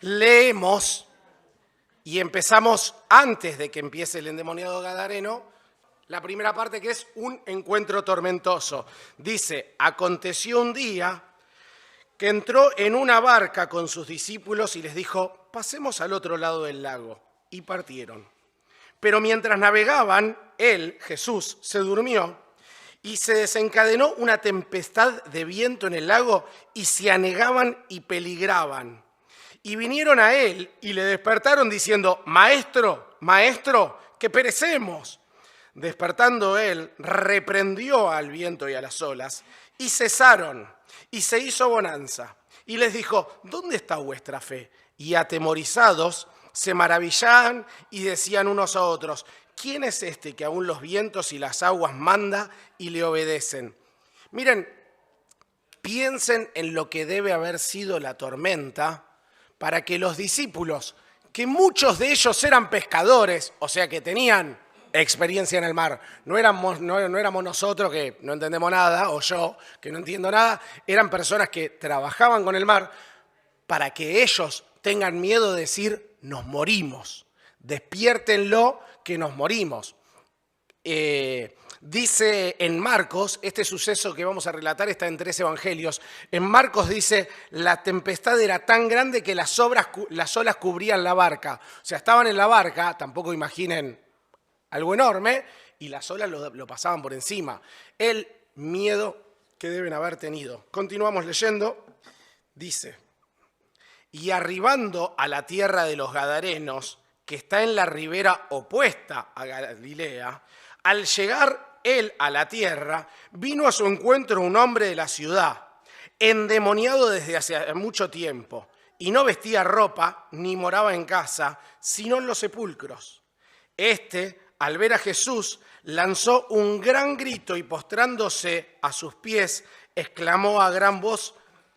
leemos y empezamos antes de que empiece el endemoniado gadareno, la primera parte que es un encuentro tormentoso. Dice, aconteció un día que entró en una barca con sus discípulos y les dijo, pasemos al otro lado del lago. Y partieron. Pero mientras navegaban, él, Jesús, se durmió y se desencadenó una tempestad de viento en el lago y se anegaban y peligraban. Y vinieron a él y le despertaron diciendo, Maestro, Maestro, que perecemos. Despertando él, reprendió al viento y a las olas y cesaron y se hizo bonanza. Y les dijo, ¿dónde está vuestra fe? Y atemorizados se maravillaban y decían unos a otros, ¿quién es este que aún los vientos y las aguas manda y le obedecen? Miren, piensen en lo que debe haber sido la tormenta para que los discípulos, que muchos de ellos eran pescadores, o sea que tenían experiencia en el mar, no éramos nosotros que no entendemos nada, o yo que no entiendo nada, eran personas que trabajaban con el mar, para que ellos tengan miedo de decir, nos morimos, despiértenlo que nos morimos. Dice en Marcos, este suceso que vamos a relatar está en 3 evangelios, en Marcos dice, la tempestad era tan grande que las olas cubrían la barca. O sea, estaban en la barca, tampoco imaginen algo enorme, y las olas lo pasaban por encima. El miedo que deben haber tenido. Continuamos leyendo, dice, y arribando a la tierra de los Gadarenos, que está en la ribera opuesta a Galilea, al llegar él a la tierra, vino a su encuentro un hombre de la ciudad, endemoniado desde hace mucho tiempo, y no vestía ropa ni moraba en casa, sino en los sepulcros. Este, al ver a Jesús, lanzó un gran grito y postrándose a sus pies, exclamó a gran voz,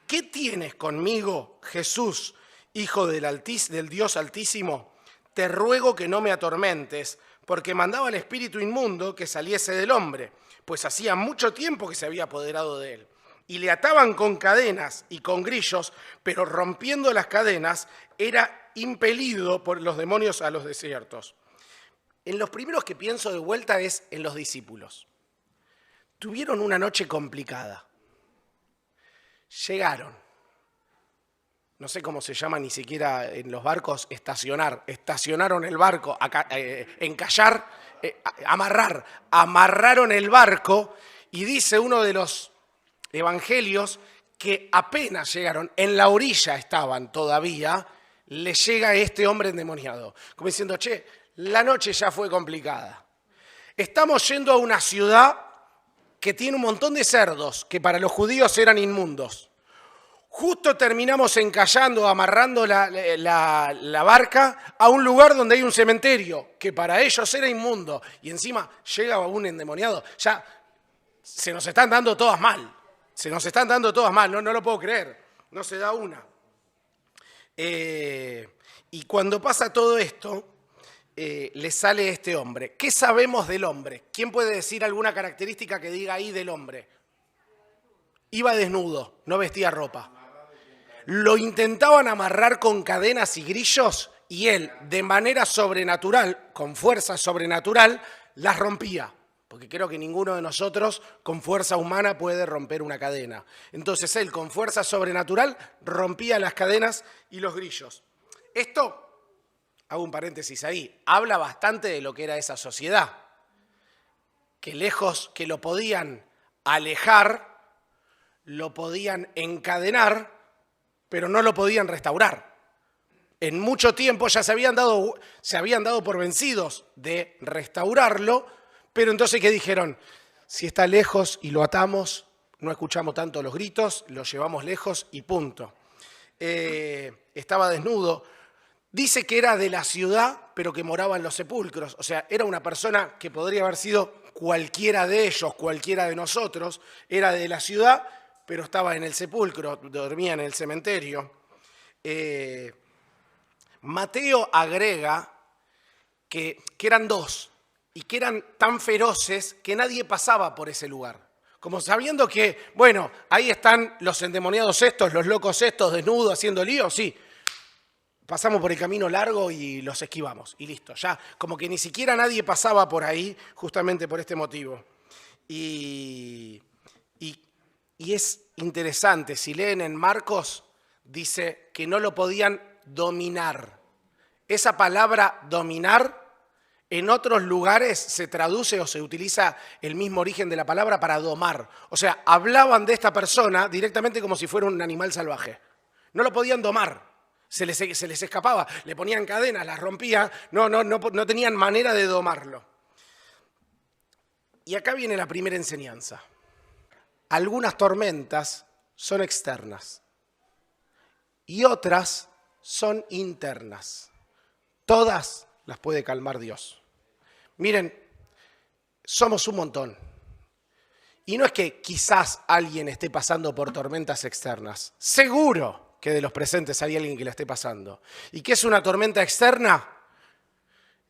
¿qué tienes conmigo, Jesús, Hijo del Dios Altísimo? Te ruego que no me atormentes, porque mandaba al espíritu inmundo que saliese del hombre, pues hacía mucho tiempo que se había apoderado de él. Y le ataban con cadenas y con grillos, pero rompiendo las cadenas, era impelido por los demonios a los desiertos. En los primeros que pienso de vuelta es en los discípulos. Tuvieron una noche complicada. Llegaron. No sé cómo se llama ni siquiera en los barcos, estacionar. Estacionaron el barco, encallar, amarrar. Amarraron el barco y dice uno de los evangelios que apenas llegaron, en la orilla estaban todavía, le llega este hombre endemoniado. Como diciendo, che, la noche ya fue complicada. Estamos yendo a una ciudad que tiene un montón de cerdos que para los judíos eran inmundos. Justo terminamos encallando, amarrando la barca a un lugar donde hay un cementerio, que para ellos era inmundo. Y encima llega un endemoniado. Ya se nos están dando todas mal. Se nos están dando todas mal, no lo puedo creer. No se da una. Y cuando pasa todo esto, le sale este hombre. ¿Qué sabemos del hombre? ¿Quién puede decir alguna característica que diga ahí del hombre? Iba desnudo, no vestía ropa. Lo intentaban amarrar con cadenas y grillos y él, de manera sobrenatural, con fuerza sobrenatural, las rompía. Porque creo que ninguno de nosotros con fuerza humana puede romper una cadena. Entonces él, con fuerza sobrenatural, rompía las cadenas y los grillos. Esto, hago un paréntesis ahí, habla bastante de lo que era esa sociedad. Que lejos que lo podían alejar, lo podían encadenar, pero no lo podían restaurar. En mucho tiempo ya se habían dado por vencidos de restaurarlo, pero entonces, ¿qué dijeron? Si está lejos y lo atamos, no escuchamos tanto los gritos, lo llevamos lejos y punto. Estaba desnudo. Dice que era de la ciudad, pero que moraba en los sepulcros. O sea, era una persona que podría haber sido cualquiera de ellos, cualquiera de nosotros. Era de la ciudad, pero estaba en el sepulcro, dormía en el cementerio. Mateo agrega que eran dos y que eran tan feroces que nadie pasaba por ese lugar. Como sabiendo que, bueno, ahí están los endemoniados estos, los locos estos, desnudos, haciendo lío, sí. pasamos por el camino largo y los esquivamos, y listo. Ya como que ni siquiera nadie pasaba por ahí justamente por este motivo. Y es interesante, si leen en Marcos, dice que no lo podían dominar. Esa palabra dominar en otros lugares se traduce o se utiliza el mismo origen de la palabra para domar. O sea, hablaban de esta persona directamente como si fuera un animal salvaje. No lo podían domar, se les escapaba, le ponían cadenas, las rompían, no tenían manera de domarlo. Y acá viene la primera enseñanza. Algunas tormentas son externas y otras son internas. Todas las puede calmar Dios. Miren, somos un montón. Y no es que quizás alguien esté pasando por tormentas externas. Seguro que de los presentes hay alguien que la esté pasando. ¿Y qué es una tormenta externa?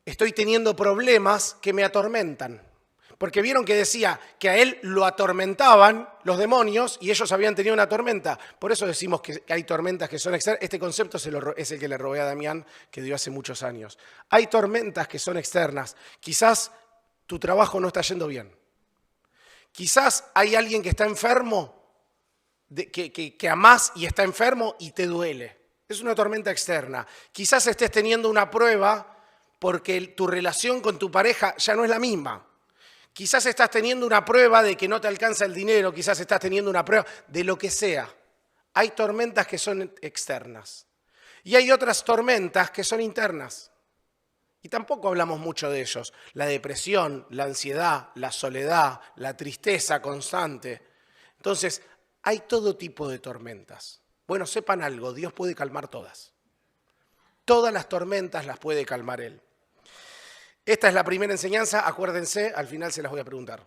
Estoy teniendo problemas que me atormentan. Porque vieron que decía que a él lo atormentaban los demonios y ellos habían tenido una tormenta. Por eso decimos que hay tormentas que son externas. Este concepto es el que le robé a Damián, que dio hace muchos años. Hay tormentas que son externas. Quizás tu trabajo no está yendo bien. Quizás hay alguien que está enfermo, que amás y está enfermo y te duele. Es una tormenta externa. Quizás estés teniendo una prueba porque tu relación con tu pareja ya no es la misma. Quizás estás teniendo una prueba de que no te alcanza el dinero, quizás estás teniendo una prueba de lo que sea. Hay tormentas que son externas y hay otras tormentas que son internas. Y tampoco hablamos mucho de ellos. La depresión, la ansiedad, la soledad, la tristeza constante. Entonces, hay todo tipo de tormentas. Bueno, sepan algo, Dios puede calmar todas. Todas las tormentas las puede calmar Él. Esta es la primera enseñanza, acuérdense, al final se las voy a preguntar.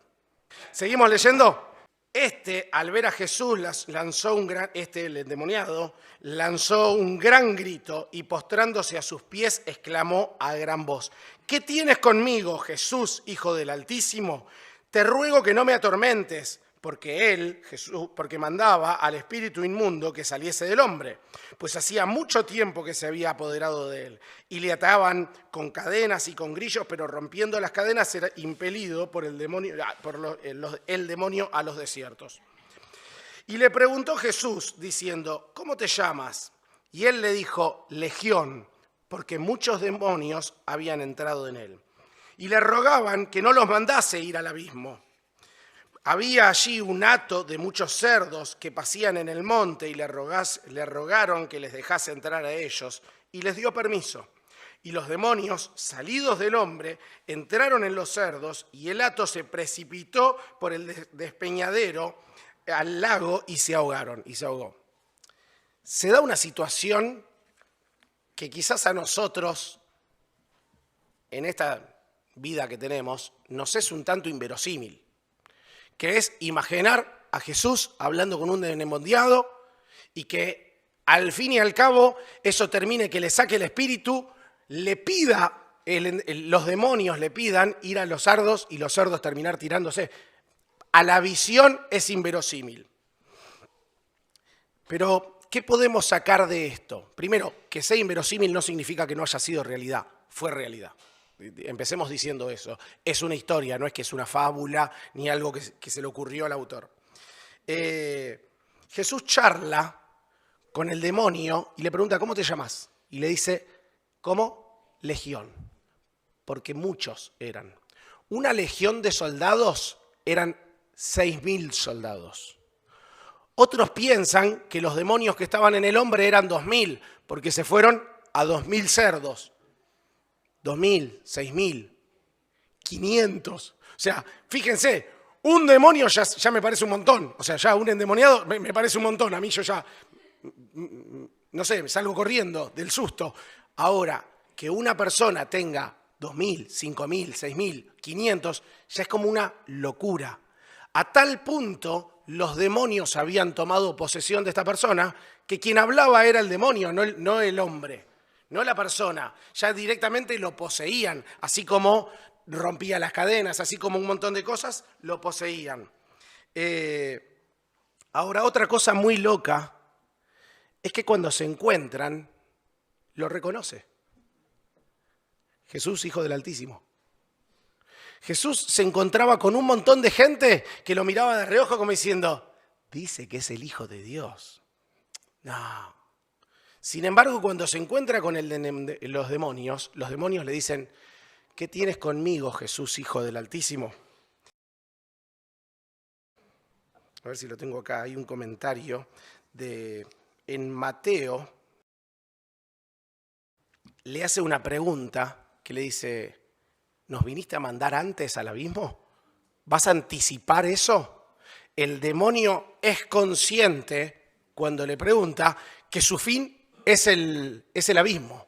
¿Seguimos leyendo? Al ver a Jesús, el endemoniado, lanzó un gran grito y postrándose a sus pies, exclamó a gran voz: ¿Qué tienes conmigo, Jesús, Hijo del Altísimo? Te ruego que no me atormentes, porque Jesús, mandaba al espíritu inmundo que saliese del hombre, pues hacía mucho tiempo que se había apoderado de él, y le ataban con cadenas y con grillos, pero rompiendo las cadenas era impelido por el demonio a los desiertos. Y le preguntó Jesús, diciendo: ¿Cómo te llamas? Y él le dijo: Legión, porque muchos demonios habían entrado en él. Y le rogaban que no los mandase ir al abismo. Había allí un hato de muchos cerdos que pasían en el monte y le rogaron que les dejase entrar a ellos, y les dio permiso. Y los demonios, salidos del hombre, entraron en los cerdos, y el hato se precipitó por el despeñadero al lago y se ahogó. Se da una situación que quizás a nosotros, en esta vida que tenemos, nos es un tanto inverosímil, que es imaginar a Jesús hablando con un endemoniado y que al fin y al cabo eso termine que le saque el espíritu, le pida, los demonios le pidan ir a los cerdos y los cerdos terminar tirándose. A la visión es inverosímil. Pero, ¿qué podemos sacar de esto? Primero, que sea inverosímil no significa que no haya sido realidad, fue realidad. Empecemos diciendo eso. Es una historia, no es que es una fábula ni algo que se le ocurrió al autor. Jesús charla con el demonio y le pregunta: ¿cómo te llamas? Y le dice: ¿cómo? Legión. Porque muchos eran. Una legión de soldados eran 6.000 soldados. Otros piensan que los demonios que estaban en el hombre eran 2.000, porque se fueron a 2.000 cerdos. 2.000, 6.000, 500. O sea, fíjense, un demonio ya me parece un montón. O sea, ya un endemoniado me parece un montón. A mí yo ya, no sé, me salgo corriendo del susto. Ahora, que una persona tenga 2.000, 5.000, 6.000, 500, ya es como una locura. A tal punto, los demonios habían tomado posesión de esta persona que quien hablaba era el demonio, no el hombre. No la persona, ya directamente lo poseían, así como rompía las cadenas, así como un montón de cosas, lo poseían. Ahora, otra cosa muy loca es que cuando se encuentran, lo reconoce. Jesús, Hijo del Altísimo. Jesús se encontraba con un montón de gente que lo miraba de reojo como diciendo, dice que es el Hijo de Dios. No. Sin embargo, cuando se encuentra con los demonios le dicen, ¿qué tienes conmigo, Jesús, Hijo del Altísimo? A ver si lo tengo acá. Hay un comentario en Mateo. Le hace una pregunta que le dice, ¿nos viniste a mandar antes al abismo? ¿Vas a anticipar eso? El demonio es consciente cuando le pregunta que su fin es el abismo.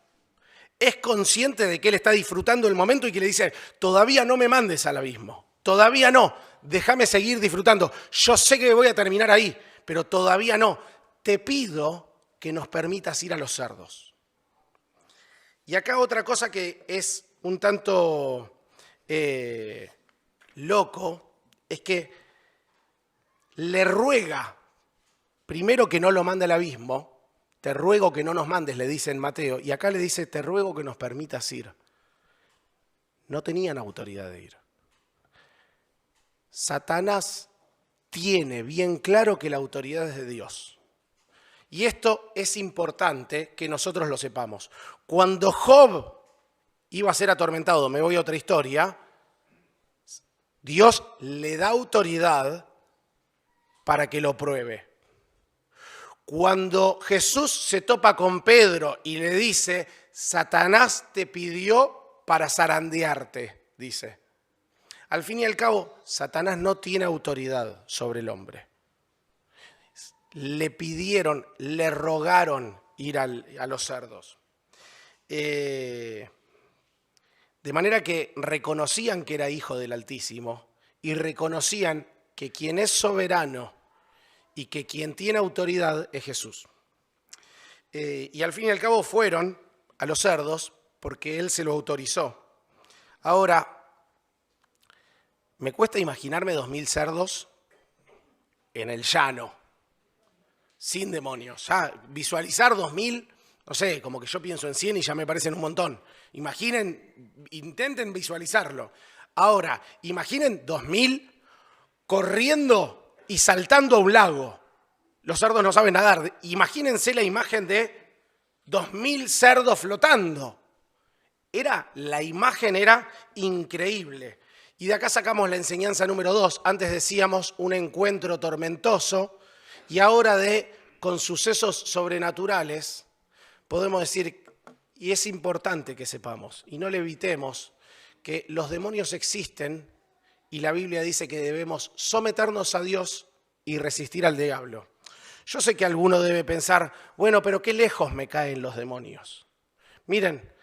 Es consciente de que él está disfrutando el momento y que le dice, todavía no me mandes al abismo, todavía no, déjame seguir disfrutando. Yo sé que voy a terminar ahí, pero todavía no. Te pido que nos permitas ir a los cerdos. Y acá otra cosa que es un tanto loco, es que le ruega, primero que no lo mande al abismo, te ruego que no nos mandes, le dice en Mateo, y acá le dice, te ruego que nos permitas ir. No tenían autoridad de ir. Satanás tiene bien claro que la autoridad es de Dios. Y esto es importante que nosotros lo sepamos. Cuando Job iba a ser atormentado, me voy a otra historia, Dios le da autoridad para que lo pruebe. Cuando Jesús se topa con Pedro y le dice, Satanás te pidió para zarandearte, dice. Al fin y al cabo, Satanás no tiene autoridad sobre el hombre. Le pidieron, le rogaron ir a los cerdos. De manera que reconocían que era Hijo del Altísimo y reconocían que quien es soberano y que quien tiene autoridad es Jesús. Y al fin y al cabo fueron a los cerdos porque Él se lo autorizó. Ahora, me cuesta imaginarme 2000 cerdos en el llano, sin demonios. Ya visualizar 2000, no sé, como que yo pienso en 100 y ya me parecen un montón. Intenten visualizarlo. Ahora, imaginen 2000 corriendo y saltando a un lago. Los cerdos no saben nadar. Imagínense la imagen de 2000 cerdos flotando. La imagen era increíble. Y de acá sacamos la enseñanza número 2. Antes decíamos un encuentro tormentoso y ahora con sucesos sobrenaturales podemos decir, y es importante que sepamos y no le evitemos, que los demonios existen y la Biblia dice que debemos someternos a Dios y resistir al diablo. Yo sé que alguno debe pensar, bueno, pero qué lejos me caen los demonios. Miren,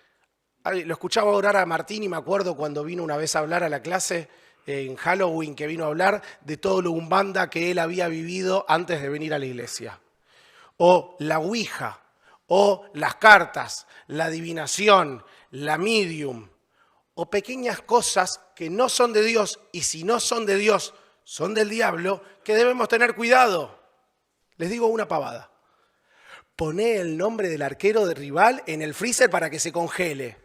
lo escuchaba orar a Martín y me acuerdo cuando vino una vez a hablar a la clase en Halloween, que vino a hablar de todo lo umbanda que él había vivido antes de venir a la iglesia. O la ouija, o las cartas, la adivinación, la medium, o pequeñas cosas que no son de Dios, y si no son de Dios, son del diablo, que debemos tener cuidado. Les digo una pavada. Poné el nombre del arquero de rival en el freezer para que se congele.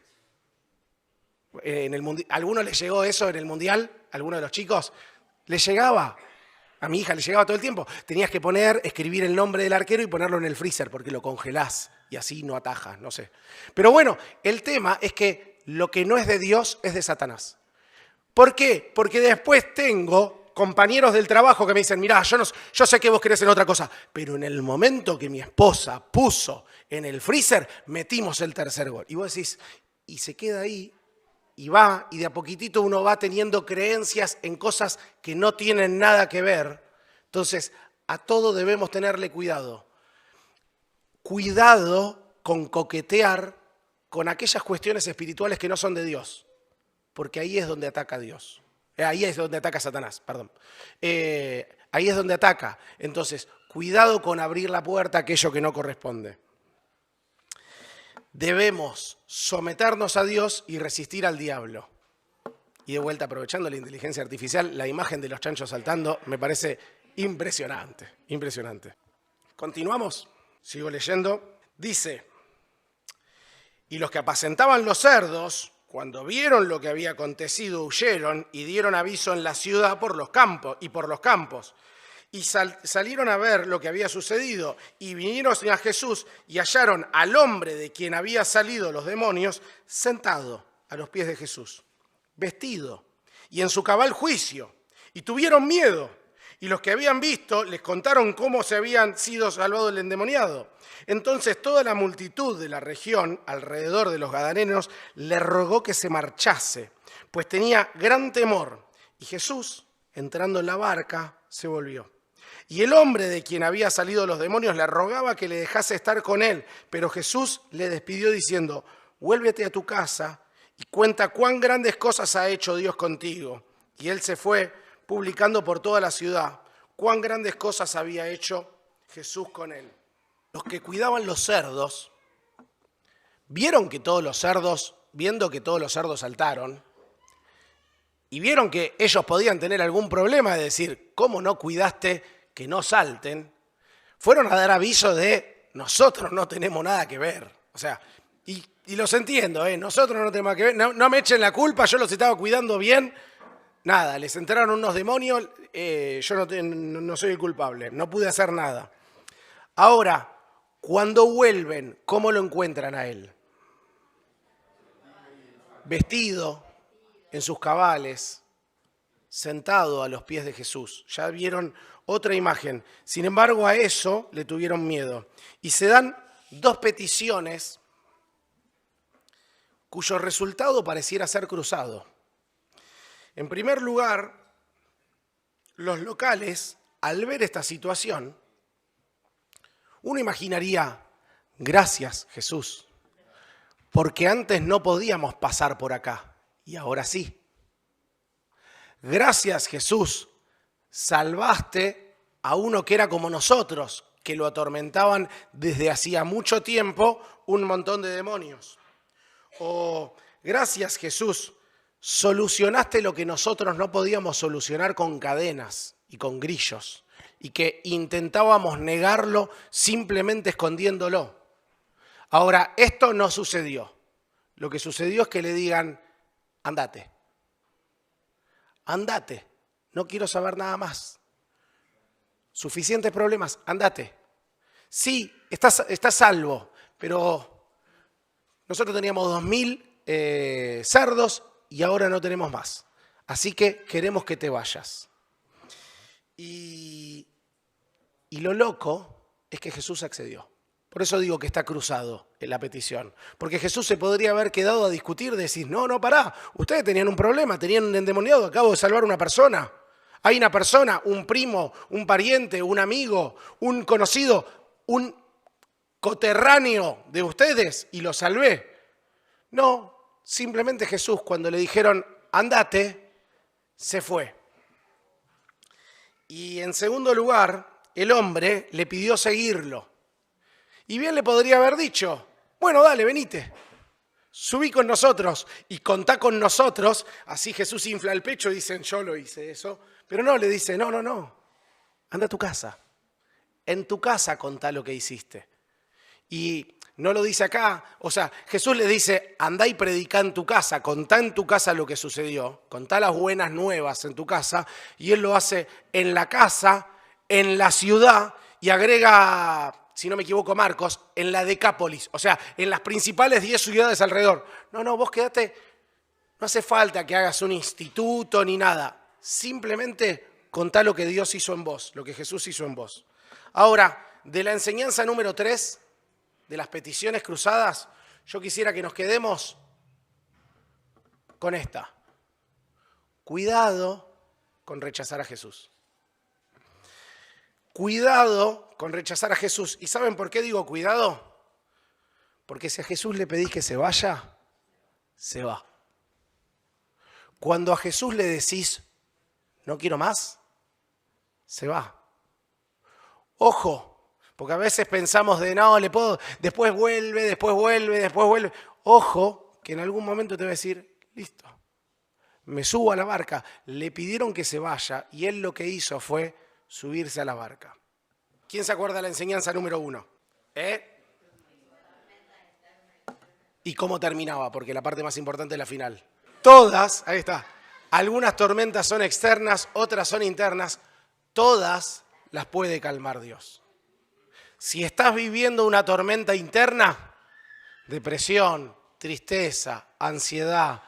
¿Alguno les llegó eso en el mundial? ¿Alguno de los chicos? ¿Les llegaba? A mi hija le llegaba todo el tiempo. Tenías que escribir el nombre del arquero y ponerlo en el freezer porque lo congelás y así no atajas, no sé. Pero bueno, el tema es que lo que no es de Dios es de Satanás. ¿Por qué? Porque después tengo compañeros del trabajo que me dicen, mirá, yo sé que vos querés en otra cosa, pero en el momento que mi esposa puso en el freezer, metimos el tercer gol. Y vos decís, y se queda ahí, y va, y de a poquitito uno va teniendo creencias en cosas que no tienen nada que ver. Entonces, a todo debemos tenerle cuidado. Cuidado con coquetear con aquellas cuestiones espirituales que no son de Dios, porque ahí es donde ataca Dios. Ahí es donde ataca Satanás, perdón. Ahí es donde ataca. Entonces, cuidado con abrir la puerta a aquello que no corresponde. Debemos someternos a Dios y resistir al diablo. Y de vuelta, aprovechando la inteligencia artificial, la imagen de los chanchos saltando me parece impresionante, impresionante. Continuamos, sigo leyendo. Dice, Y los que apacentaban los cerdos, cuando vieron lo que había acontecido, huyeron y dieron aviso en la ciudad por los campos. Y salieron a ver lo que había sucedido y vinieron a Jesús y hallaron al hombre de quien había salido los demonios sentado a los pies de Jesús, vestido y en su cabal juicio. Y tuvieron miedo. Y los que habían visto les contaron cómo se habían sido salvados del endemoniado. Entonces toda la multitud de la región alrededor de los gadarenos le rogó que se marchase, pues tenía gran temor. Y Jesús, entrando en la barca, se volvió. Y el hombre de quien había salido los demonios le rogaba que le dejase estar con él, pero Jesús le despidió diciendo: vuélvete a tu casa y cuenta cuán grandes cosas ha hecho Dios contigo. Y él se fue, publicando por toda la ciudad cuán grandes cosas había hecho Jesús con él. Los que cuidaban los cerdos, viendo que todos los cerdos saltaron, y vieron que ellos podían tener algún problema de decir, ¿cómo no cuidaste que no salten? Fueron a dar aviso de, nosotros no tenemos nada que ver. O sea, y los entiendo, nosotros no tenemos nada que ver, no me echen la culpa, yo los estaba cuidando bien. Nada, les entraron unos demonios, yo no soy el culpable, no pude hacer nada. Ahora, cuando vuelven, ¿cómo lo encuentran a él? Vestido, en sus cabales, sentado a los pies de Jesús. Ya vieron otra imagen. Sin embargo, a eso le tuvieron miedo. Y se dan dos peticiones cuyo resultado pareciera ser cruzado. En primer lugar, los locales, al ver esta situación, uno imaginaría, gracias Jesús, porque antes no podíamos pasar por acá y ahora sí. Gracias Jesús, salvaste a uno que era como nosotros, que lo atormentaban desde hacía mucho tiempo un montón de demonios. O gracias Jesús, solucionaste lo que nosotros no podíamos solucionar con cadenas y con grillos y que intentábamos negarlo simplemente escondiéndolo. Ahora, esto no sucedió. Lo que sucedió es que le digan, andate, no quiero saber nada más. Suficientes problemas, andate. Sí, estás salvo, pero nosotros teníamos 2000 cerdos y ahora no tenemos más. Así que queremos que te vayas. Y lo loco es que Jesús accedió. Por eso digo que está cruzado en la petición. Porque Jesús se podría haber quedado a discutir, decir, no, pará, ustedes tenían un problema, tenían un endemoniado, acabo de salvar a una persona. Hay una persona, un primo, un pariente, un amigo, un conocido, un coterráneo de ustedes y lo salvé. No, simplemente Jesús, cuando le dijeron, andate, se fue. Y en segundo lugar, el hombre le pidió seguirlo. Y bien le podría haber dicho, bueno, dale, venite, subí con nosotros y contá con nosotros. Así Jesús infla el pecho y dicen, yo lo hice eso. Pero no, le dice, no, anda a tu casa. En tu casa contá lo que hiciste. Y no lo dice acá, o sea, Jesús le dice, andá y predicá en tu casa, contá en tu casa lo que sucedió, contá las buenas nuevas en tu casa, y él lo hace en la casa, en la ciudad, y agrega, si no me equivoco Marcos, en la Decápolis, o sea, en las principales 10 ciudades alrededor. No, vos quedate, no hace falta que hagas un instituto ni nada, simplemente contá lo que Dios hizo en vos, lo que Jesús hizo en vos. Ahora, de la enseñanza número 3, de las peticiones cruzadas, yo quisiera que nos quedemos con esta. Cuidado con rechazar a Jesús. Cuidado con rechazar a Jesús. ¿Y saben por qué digo cuidado? Porque si a Jesús le pedís que se vaya, se va. Cuando a Jesús le decís, no quiero más, se va. Ojo. Porque a veces pensamos de, no, le puedo, después vuelve. Ojo, que en algún momento te va a decir, listo, me subo a la barca. Le pidieron que se vaya y él lo que hizo fue subirse a la barca. ¿Quién se acuerda de la enseñanza número 1? ¿Y cómo terminaba? Porque la parte más importante es la final. Todas, ahí está, algunas tormentas son externas, otras son internas, todas las puede calmar Dios. Si estás viviendo una tormenta interna, depresión, tristeza, ansiedad,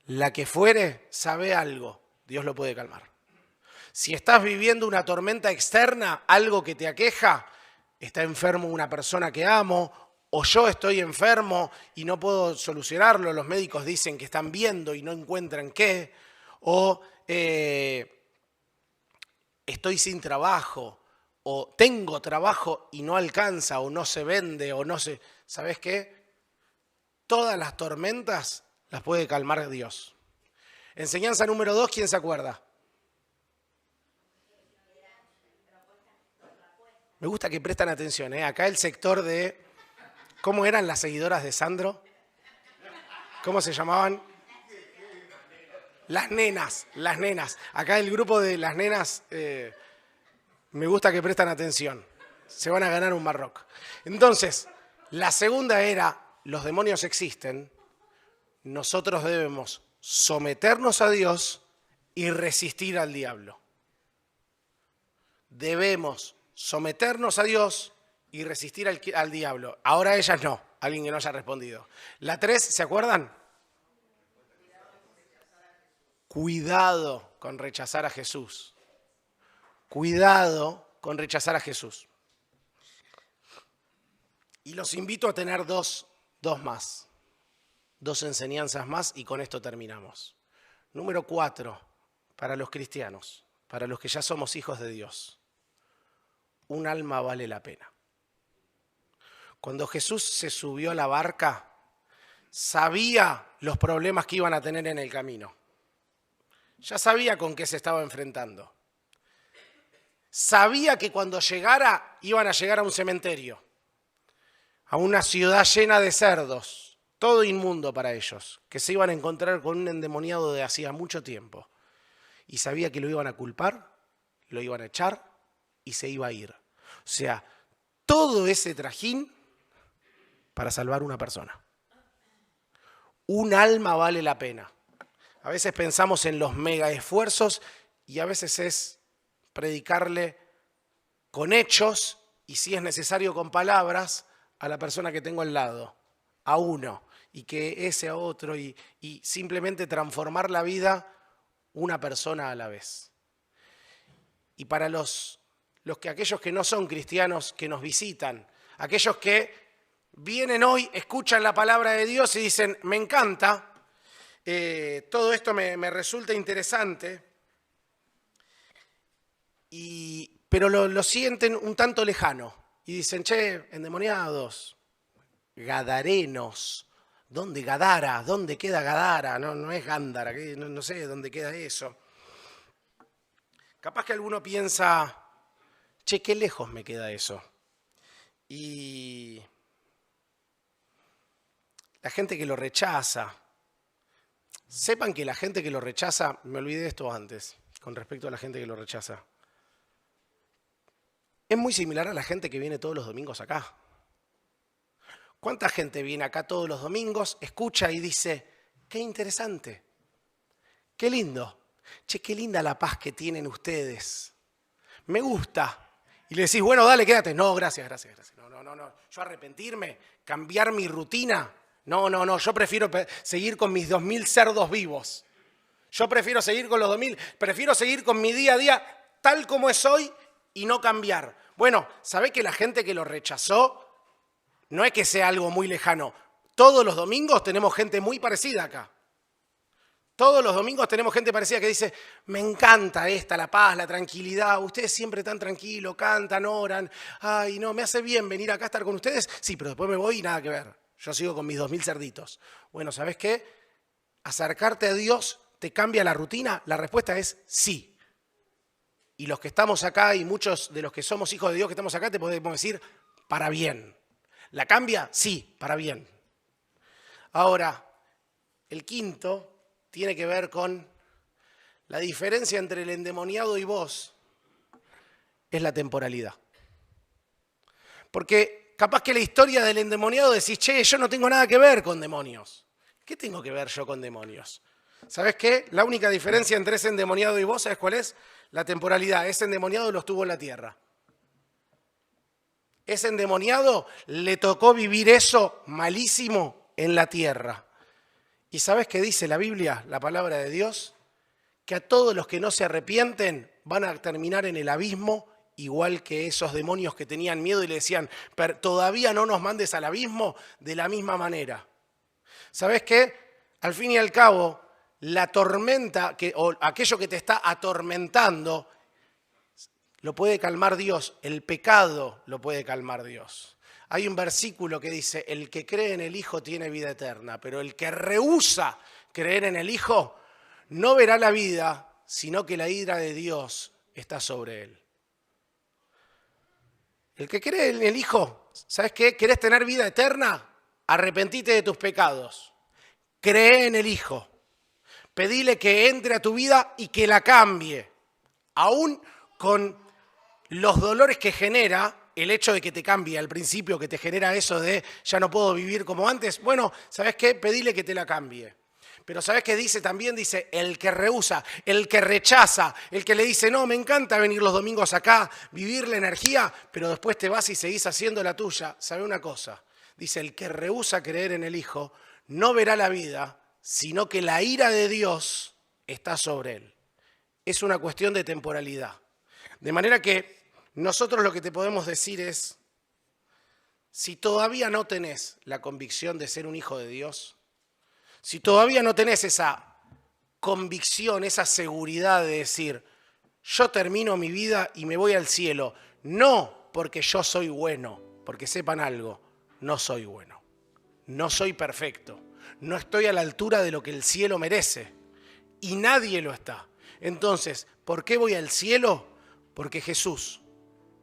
la que fuere, sabe algo, Dios lo puede calmar. Si estás viviendo una tormenta externa, algo que te aqueja, está enfermo una persona que amo, o yo estoy enfermo y no puedo solucionarlo, los médicos dicen que están viendo y no encuentran qué, o estoy sin trabajo, o tengo trabajo y no alcanza, o no se vende, o no se... ¿Sabes qué? Todas las tormentas las puede calmar Dios. Enseñanza número 2, ¿quién se acuerda? Me gusta que prestan atención, ¿eh? Acá el sector de... ¿Cómo eran las seguidoras de Sandro? ¿Cómo se llamaban? Las nenas, las nenas. Acá el grupo de las nenas, me gusta que prestan atención. Se van a ganar un Marroc. Entonces, la segunda era, los demonios existen, nosotros debemos someternos a Dios y resistir al diablo. Debemos someternos a Dios y resistir al diablo. Ahora ellas no, alguien que no haya respondido. La 3, ¿se acuerdan? Cuidado con rechazar a Jesús. Cuidado con rechazar a Jesús. Y los invito a tener dos más, 2 enseñanzas más y con esto terminamos. Número 4, para los cristianos, para los que ya somos hijos de Dios. Un alma vale la pena. Cuando Jesús se subió a la barca, sabía los problemas que iban a tener en el camino. Ya sabía con qué se estaba enfrentando. Sabía que cuando llegara, iban a llegar a un cementerio, a una ciudad llena de cerdos, todo inmundo para ellos, que se iban a encontrar con un endemoniado de hacía mucho tiempo. Y sabía que lo iban a culpar, lo iban a echar y se iba a ir. O sea, todo ese trajín para salvar una persona. Un alma vale la pena. A veces pensamos en los mega esfuerzos y a veces es predicarle con hechos y si es necesario con palabras a la persona que tengo al lado, a uno, y que ese a otro y simplemente transformar la vida una persona a la vez. Y para aquellos que no son cristianos, que nos visitan, aquellos que vienen hoy, escuchan la palabra de Dios y dicen, me encanta, todo esto me resulta interesante, pero lo sienten un tanto lejano. Y dicen, che, endemoniados, gadarenos, ¿dónde Gadara? ¿Dónde queda Gadara? No es Gándara, no sé dónde queda eso. Capaz que alguno piensa, che, qué lejos me queda eso. Y la gente que lo rechaza, sepan que la gente que lo rechaza, me olvidé de esto antes, con respecto a la gente que lo rechaza, es muy similar a la gente que viene todos los domingos acá. ¿Cuánta gente viene acá todos los domingos, escucha y dice, qué interesante, qué lindo, che, qué linda la paz que tienen ustedes, me gusta? Y le decís, bueno, dale, quédate. No, gracias. No. Yo arrepentirme, cambiar mi rutina. No. Yo prefiero seguir con mis 2000 cerdos vivos. Yo prefiero seguir con los 2000. Prefiero seguir con mi día a día tal como es hoy y no cambiar. Bueno, ¿sabés que la gente que lo rechazó no es que sea algo muy lejano? Todos los domingos tenemos gente muy parecida acá. Todos los domingos tenemos gente parecida que dice, me encanta la paz, la tranquilidad, ustedes siempre tan tranquilos, cantan, oran, ay, no, me hace bien venir acá a estar con ustedes, sí, pero después me voy y nada que ver, yo sigo con mis 2000 cerditos. Bueno, ¿sabés qué? ¿Acercarte a Dios te cambia la rutina? La respuesta es sí. Y los que estamos acá y muchos de los que somos hijos de Dios que estamos acá te podemos decir, para bien. ¿La cambia? Sí, para bien. Ahora, el quinto tiene que ver con la diferencia entre el endemoniado y vos, es la temporalidad. Porque capaz que la historia del endemoniado decís, che, yo no tengo nada que ver con demonios. ¿Qué tengo que ver yo con demonios? ¿Sabés qué? La única diferencia entre ese endemoniado y vos, ¿sabés cuál es? La temporalidad. Ese endemoniado lo estuvo en la tierra. Ese endemoniado le tocó vivir eso malísimo en la tierra. ¿Y sabés qué dice la Biblia, la palabra de Dios? Que a todos los que no se arrepienten van a terminar en el abismo, igual que esos demonios que tenían miedo y le decían, pero todavía no nos mandes al abismo, de la misma manera. ¿Sabés qué? Al fin y al cabo, la tormenta, o aquello que te está atormentando, lo puede calmar Dios, el pecado lo puede calmar Dios. Hay un versículo que dice, el que cree en el Hijo tiene vida eterna, pero el que rehúsa creer en el Hijo no verá la vida, sino que la ira de Dios está sobre él. El que cree en el Hijo, ¿sabes qué? ¿Querés tener vida eterna? Arrepentite de tus pecados. Cree en el Hijo. Pedile que entre a tu vida y que la cambie. Aún con los dolores que genera el hecho de que te cambie al principio, que te genera eso de ya no puedo vivir como antes. Bueno, ¿sabes qué? Pedile que te la cambie. Pero ¿sabes qué dice? También dice el que rehúsa, el que rechaza, el que le dice, no, me encanta venir los domingos acá, vivir la energía, pero después te vas y seguís haciendo la tuya. ¿Sabe una cosa? Dice, el que rehúsa creer en el Hijo no verá la vida, sino que la ira de Dios está sobre él. Es una cuestión de temporalidad. De manera que nosotros lo que te podemos decir es, si todavía no tenés la convicción de ser un hijo de Dios, si todavía no tenés esa convicción, esa seguridad de decir, yo termino mi vida y me voy al cielo, no porque yo soy bueno, porque sepan algo, no soy bueno, no soy perfecto, no estoy a la altura de lo que el cielo merece y nadie lo está. Entonces, ¿por qué voy al cielo? Porque Jesús,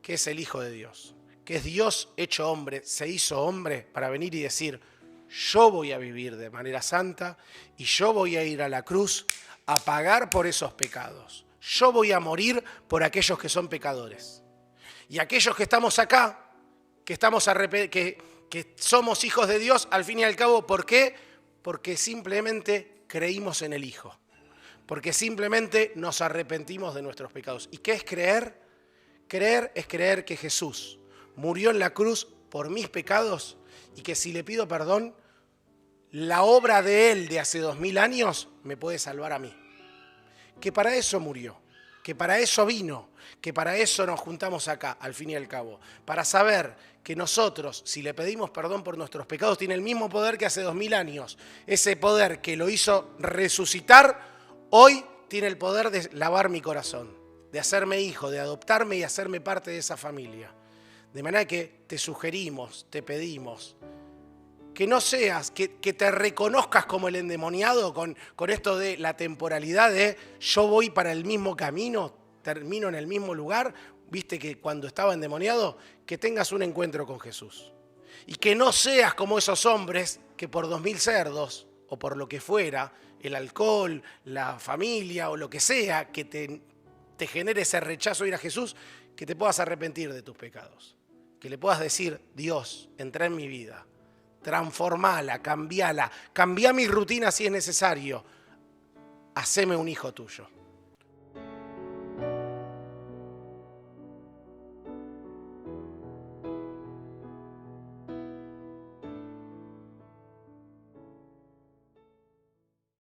que es el Hijo de Dios, que es Dios hecho hombre, se hizo hombre para venir y decir, yo voy a vivir de manera santa y yo voy a ir a la cruz a pagar por esos pecados. Yo voy a morir por aquellos que son pecadores. Y aquellos que estamos acá, que somos hijos de Dios, al fin y al cabo, ¿por qué? Porque simplemente creímos en el Hijo. Porque simplemente nos arrepentimos de nuestros pecados. ¿Y qué es creer? Creer es creer que Jesús murió en la cruz por mis pecados y que si le pido perdón, la obra de Él de hace 2000 años me puede salvar a mí. Que para eso murió, que para eso vino, que para eso nos juntamos acá, al fin y al cabo. Para saber que nosotros, si le pedimos perdón por nuestros pecados, tiene el mismo poder que hace 2000 años. Ese poder que lo hizo resucitar, hoy tiene el poder de lavar mi corazón, de hacerme hijo, de adoptarme y hacerme parte de esa familia. De manera que te sugerimos, te pedimos, que no seas, que te reconozcas como el endemoniado con esto de la temporalidad de yo voy para el mismo camino, termino en el mismo lugar. Viste que cuando estaba endemoniado, que tengas un encuentro con Jesús. Y que no seas como esos hombres que por 2000 cerdos o por lo que fuera, el alcohol, la familia o lo que sea, que te genere ese rechazo a ir a Jesús, que te puedas arrepentir de tus pecados. Que le puedas decir, Dios, entra en mi vida. Transformala, cambiala, cambia mi rutina si es necesario. Haceme un hijo tuyo.